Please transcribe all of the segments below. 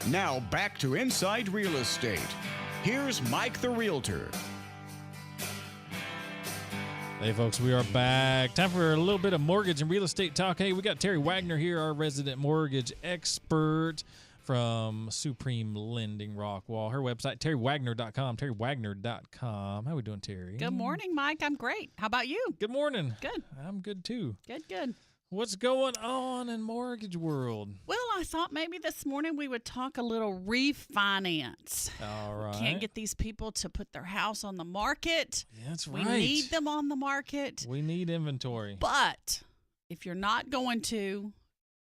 Now back to Inside Real Estate. Here's Mike the Realtor. Hey, folks, we are back. Time for a little bit of mortgage and real estate talk. Hey, we got Terri Wagner here, our resident mortgage expert from Supreme Lending Rockwall. Her website, terriwagner.com, terriwagner.com. How we doing, Terri? Good morning, Mike. I'm great. How about you? Good morning. Good. I'm good, too. Good. What's going on in mortgage world? Well, I thought maybe this morning we would talk a little refinance. All right. Can't get these people to put their house on the market. Yeah, that's right. We need them on the market. We need inventory. But if you're not going to,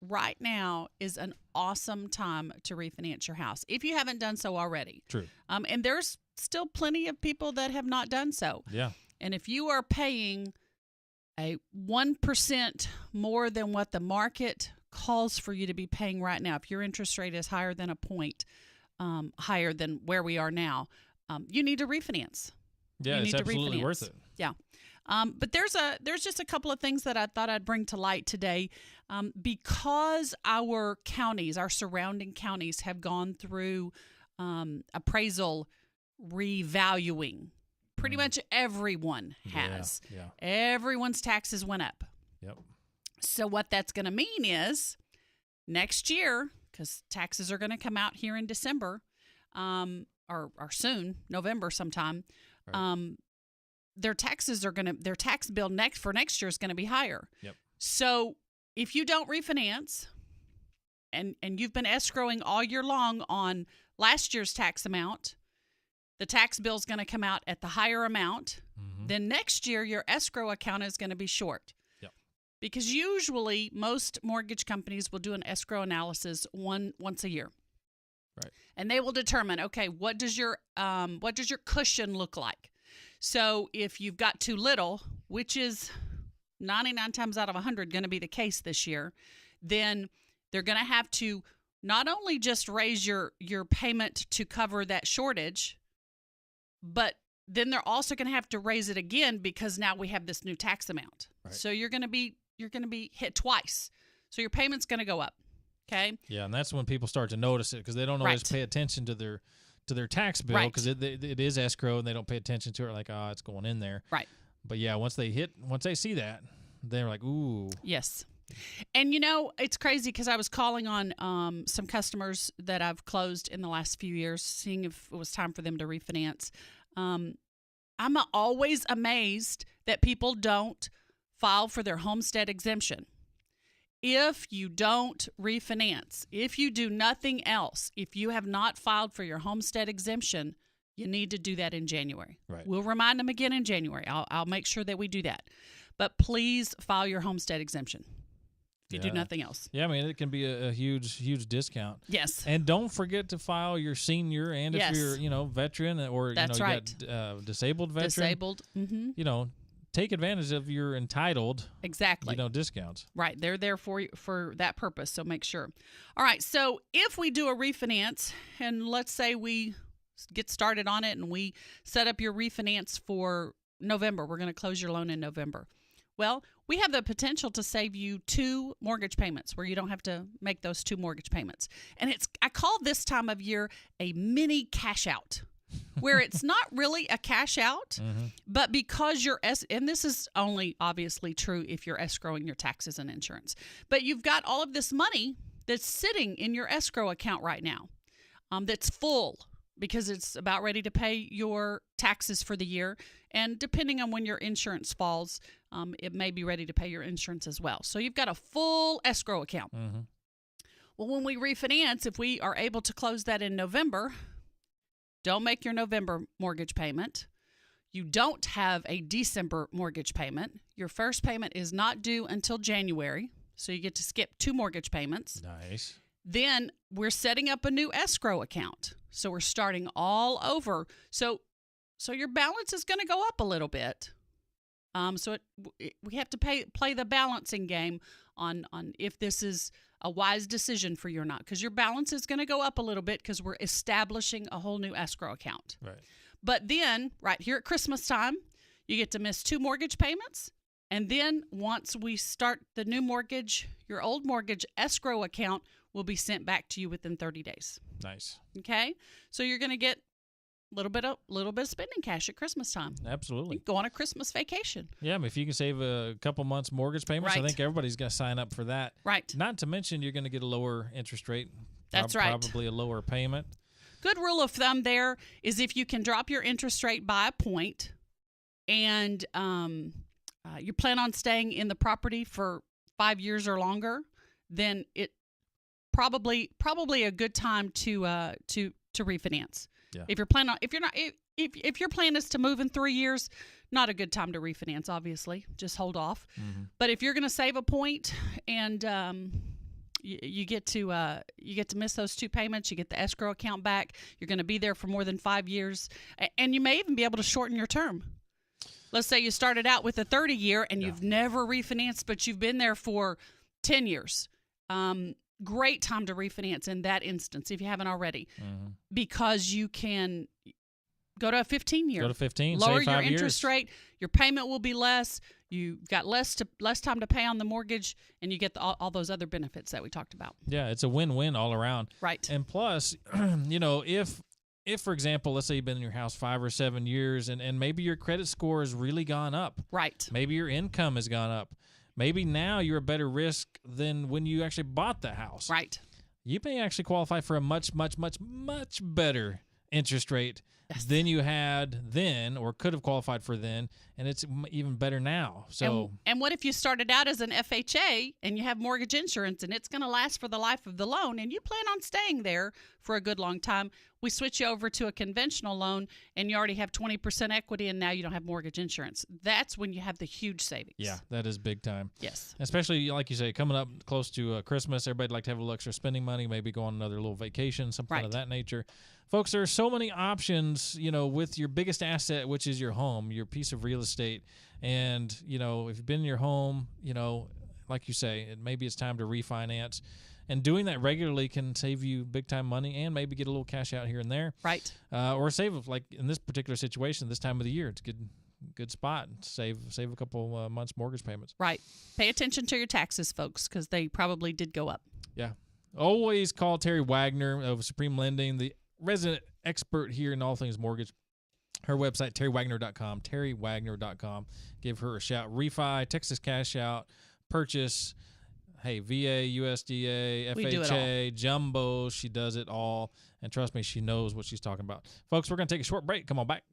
right now is an awesome time to refinance your house if you haven't done so already. True. And there's still plenty of people that have not done so. Yeah. And if you are paying a 1% more than what the market calls for you to be paying right now, if your interest rate is higher than a point, higher than where we are now, you need to refinance. Yeah, it's absolutely worth it. Yeah. But there's just a couple of things that I thought I'd bring to light today. Because our counties, our surrounding counties, have gone through appraisal revaluing. Pretty much everyone has. Yeah. Everyone's taxes went up. Yep. So what that's going to mean is next year, because taxes are going to come out here in December, or soon, November sometime, Right. their tax bill for next year is going to be higher. Yep. So if you don't refinance and you've been escrowing all year long on last year's tax amount, the tax bill is going to come out at the higher amount. Mm-hmm. Then next year, your escrow account is going to be short. Yep. Because usually most mortgage companies will do an escrow analysis once a year. Right. And they will determine, okay, what does your cushion look like? So if you've got too little, which is 99 times out of 100 going to be the case this year, then they're going to have to not only just raise your payment to cover that shortage, but then they're also going to have to raise it again because now we have this new tax amount. Right. So you're going to be hit twice. So your payment's going to go up. Okay. Yeah, and that's when people start to notice it because they don't always pay attention to their tax bill because it is escrow and they don't pay attention to it. Like, it's going in there. Right. But yeah, once they see that, they're like, ooh. Yes. And it's crazy because I was calling on some customers that I've closed in the last few years, seeing if it was time for them to refinance. I'm always amazed that people don't file for their homestead exemption. If you don't refinance, if you do nothing else, if you have not filed for your homestead exemption, you need to do that in January. Right. We'll remind them again in January. I'll make sure that we do that. But please file your homestead exemption if you do nothing else. Yeah, I mean, it can be a huge discount. Yes. And don't forget to file your senior and if you're, veteran or, That's right. got disabled veteran. Disabled. Mm-hmm. Take advantage of your entitled discounts. Right. They're there for that purpose, so make sure. All right, so if we do a refinance, and let's say we get started on it and we set up your refinance for November, we're going to close your loan in November. Well, we have the potential to save you 2 mortgage payments where you don't have to make those 2 mortgage payments. And I call this time of year a mini cash out, where it's not really a cash out, but because and this is only obviously true if you're escrowing your taxes and insurance, but you've got all of this money that's sitting in your escrow account right now that's full because it's about ready to pay your taxes for the year. And depending on when your insurance falls, it may be ready to pay your insurance as well. So you've got a full escrow account. Mm-hmm. Well, when we refinance, if we are able to close that in November, don't make your November mortgage payment. You don't have a December mortgage payment. Your first payment is not due until January, so you get to skip 2 mortgage payments. Nice. Then we're setting up a new escrow account. So we're starting all over. So your balance is going to go up a little bit. We have to play the balancing game on if this is a wise decision for you or not, because your balance is going to go up a little bit because we're establishing a whole new escrow account. Right. But then right here at Christmas time, you get to miss 2 mortgage payments. And then once we start the new mortgage, your old mortgage escrow account will be sent back to you within 30 days. Nice. Okay? So you're going to get a little bit of spending cash at Christmas time. Absolutely. You can go on a Christmas vacation. Yeah, I mean, if you can save a couple months mortgage payments, I Right. think everybody's going to sign up for that. Right. Not to mention you're going to get a lower interest rate. That's right. Probably a lower payment. Good rule of thumb there is if you can drop your interest rate by a point and you plan on staying in the property for 5 years or longer, then it probably a good time to refinance. Yeah. If your plan is to move in 3 years, not a good time to refinance. Obviously, just hold off. Mm-hmm. But if you're going to save a point and you get to miss those 2 payments, you get the escrow account back. You're going to be there for more than 5 years, and you may even be able to shorten your term. Let's say you started out with a 30-year and you've never refinanced, but you've been there for 10 years. Great time to refinance in that instance if you haven't already, because you can go to a 15-year. Go to 15, lower save 5 your years. interest rate. Your payment will be less. You've got less time to pay on the mortgage, and you get all those other benefits that we talked about. Yeah, it's a win-win all around. Right. And plus, if for example, let's say you've been in your house 5 or 7 years, and maybe your credit score has really gone up. Right. Maybe your income has gone up. Maybe now you're a better risk than when you actually bought the house. Right. You may actually qualify for a much, much, much, much better interest rate than you had then or could have qualified for then, and it's even better now. So, and what if you started out as an FHA and you have mortgage insurance and it's going to last for the life of the loan and you plan on staying there for a good long time? We switch you over to a conventional loan and you already have 20% equity and now you don't have mortgage insurance. That's when you have the huge savings. yeah, that is big time. Yes. Especially, like you say, coming up close to Christmas, everybody'd like to have a little extra spending money, maybe go on another little vacation, something of that nature. Folks, there are so many options, with your biggest asset, which is your home, your piece of real estate. And, if you've been in your home, like you say, maybe it's time to refinance. And doing that regularly can save you big-time money and maybe get a little cash out here and there. Right. Or save, like in this particular situation, this time of the year, it's a good spot. Save a couple months mortgage payments. Right. Pay attention to your taxes, folks, because they probably did go up. Yeah. Always call Terri Wagner of Supreme Lending, the resident expert here in all things mortgage. Her website, terrywagner.com, terrywagner.com. Give her a shout. Refi, Texas cash out, purchase, hey, VA, USDA, FHA, jumbo. She does it all. And trust me, she knows what she's talking about. Folks, we're going to take a short break. Come on back.